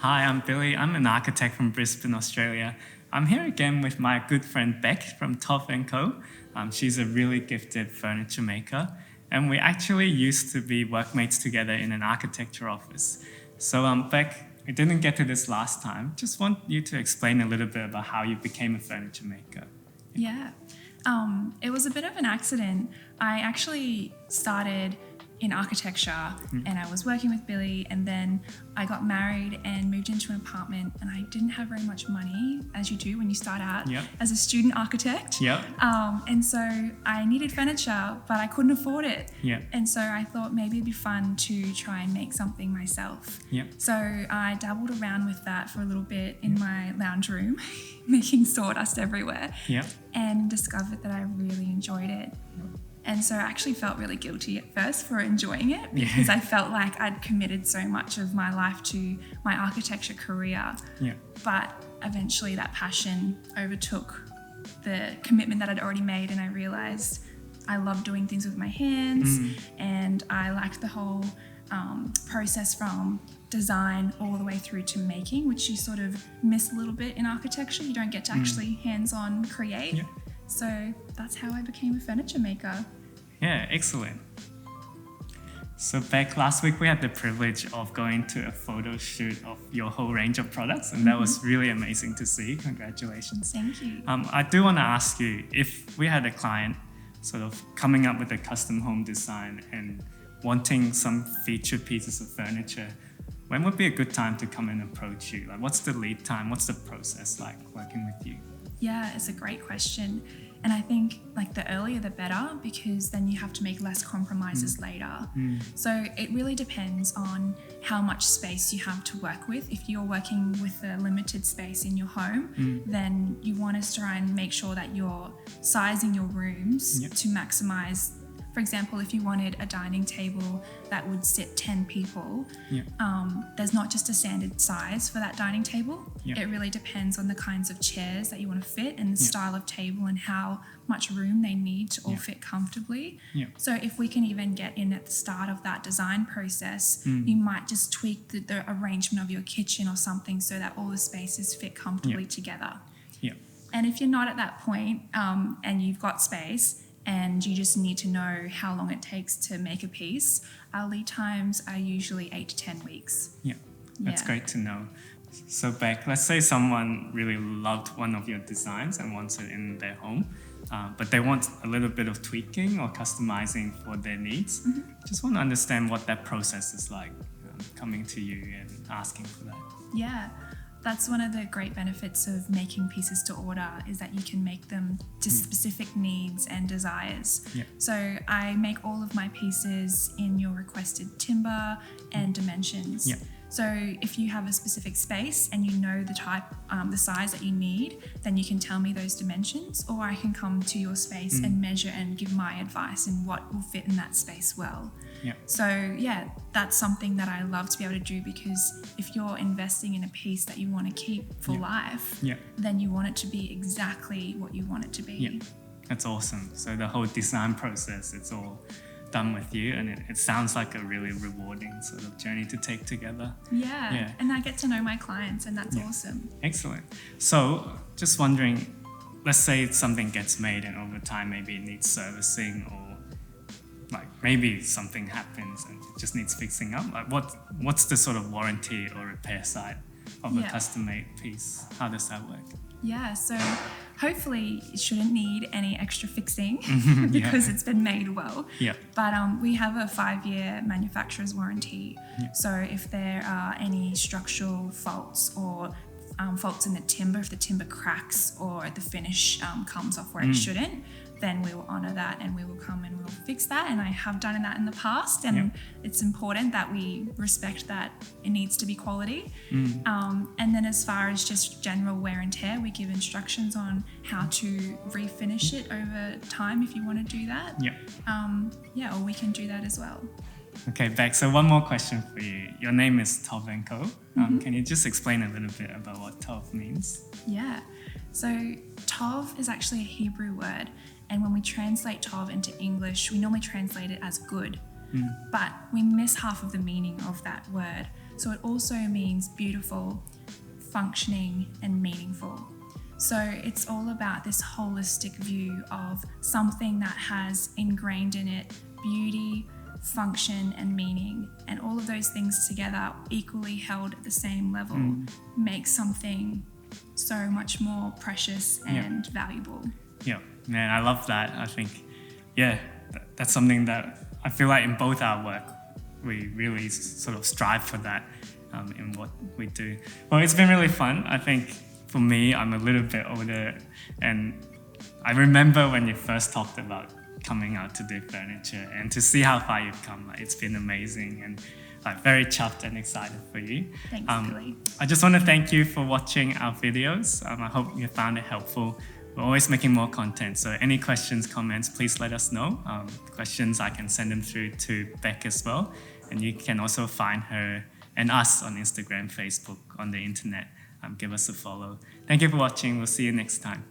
Hi, I'm Billy. I'm an architect from Brisbane, Australia. I'm here again with my good friend Bek from Tov&Co. She's a really gifted furniture maker, and we actually used to be workmates together in an architecture office. So, Bek, we didn't get to this last time. Just want you to explain a little bit about how you became a furniture maker. Yeah, it was a bit of an accident. I actually started in architecture and I was working with Billy, and then I got married and moved into an apartment, and I didn't have very much money, as you do when you start out as a student architect. And so I needed furniture, but I couldn't afford it. And so I thought maybe it'd be fun to try and make something myself. So I dabbled around with that for a little bit in my lounge room, making sawdust everywhere, and discovered that I really enjoyed it. And so I actually felt really guilty at first for enjoying it, because I felt like I'd committed so much of my life to my architecture career. But eventually that passion overtook the commitment that I'd already made, and I realized I love doing things with my hands, and I liked the whole process from design all the way through to making, which you sort of miss a little bit in architecture. You don't get to actually hands-on create. So that's how I became a furniture maker. Yeah, excellent. So Bek, last week we had the privilege of going to a photo shoot of your whole range of products, and that was really amazing to see. Congratulations. Thank you. I do want to ask you, if we had a client sort of coming up with a custom home design and wanting some featured pieces of furniture, when would be a good time to come and approach you? Like, what's the lead time? What's the process like working with you? Yeah, it's a great question. And I think like the earlier the better, because then you have to make less compromises later. So it really depends on how much space you have to work with. If you're working with a limited space in your home, then you want to try and make sure that you're sizing your rooms to maximize. For example, if you wanted a dining table that would sit 10 people, there's not just a standard size for that dining table. It really depends on the kinds of chairs that you want to fit, and the style of table, and how much room they need to all fit comfortably. So if we can even get in at the start of that design process, you might just tweak the arrangement of your kitchen or something so that all the spaces fit comfortably together. And if you're not at that point, and you've got space, and you just need to know how long it takes to make a piece, our lead times are usually 8 to 10 weeks. That's great to know. So Bek, let's say someone really loved one of your designs and wants it in their home, but they want a little bit of tweaking or customizing for their needs. Just want to understand what that process is like, coming to you and asking for that. That's one of the great benefits of making pieces to order, is that you can make them to specific needs and desires. So I make all of my pieces in your requested timber and dimensions. So if you have a specific space and you know the type, the size that you need, then you can tell me those dimensions, or I can come to your space and measure and give my advice in what will fit in that space well. So that's something that I love to be able to do, because if you're investing in a piece that you want to keep for life, then you want it to be exactly what you want it to be. That's awesome. So the whole design process, it's all done with you, and it sounds like a really rewarding sort of journey to take together. And I get to know my clients, and that's awesome. Excellent. So just wondering, let's say something gets made and over time maybe it needs servicing, or like maybe something happens and it just needs fixing up. Like what's the sort of warranty or repair side of a custom made piece? How does that work? So hopefully it shouldn't need any extra fixing because it's been made well. But we have a 5-year manufacturer's warranty. So if there are any structural faults or faults in the timber, if the timber cracks or the finish comes off where it shouldn't, then we will honour that, and we will come and we'll fix that. And I have done that in the past, and it's important that we respect that it needs to be quality. And then as far as just general wear and tear, we give instructions on how to refinish it over time if you want to do that. Or we can do that as well. Okay, Bek, so one more question for you. Your name is Tov&Co. Can you just explain a little bit about what Tov means? So Tov is actually a Hebrew word, and when we translate Tov into English, we normally translate it as good. But we miss half of the meaning of that word. So it also means beautiful, functioning, and meaningful. So it's all about this holistic view of something that has ingrained in it beauty, function, and meaning. And all of those things together, equally held at the same level, make something so much more precious and valuable. Yeah, man, I love that. I think, that's something that I feel like in both our work, we really sort of strive for that in what we do. Well, it's been really fun. I think for me, I'm a little bit older, and I remember when you first talked about coming out to do furniture, and to see how far you've come. Like, it's been amazing, and like very chuffed and excited for you. Thanks, Billy. I just want to thank you for watching our videos. I hope you found it helpful. We're always making more content, so any questions, comments, please let us know. Questions, I can send them through to Bek as well, and you can also find her and us on Instagram, Facebook, on the internet. Give us a follow. Thank you for watching. We'll see you next time.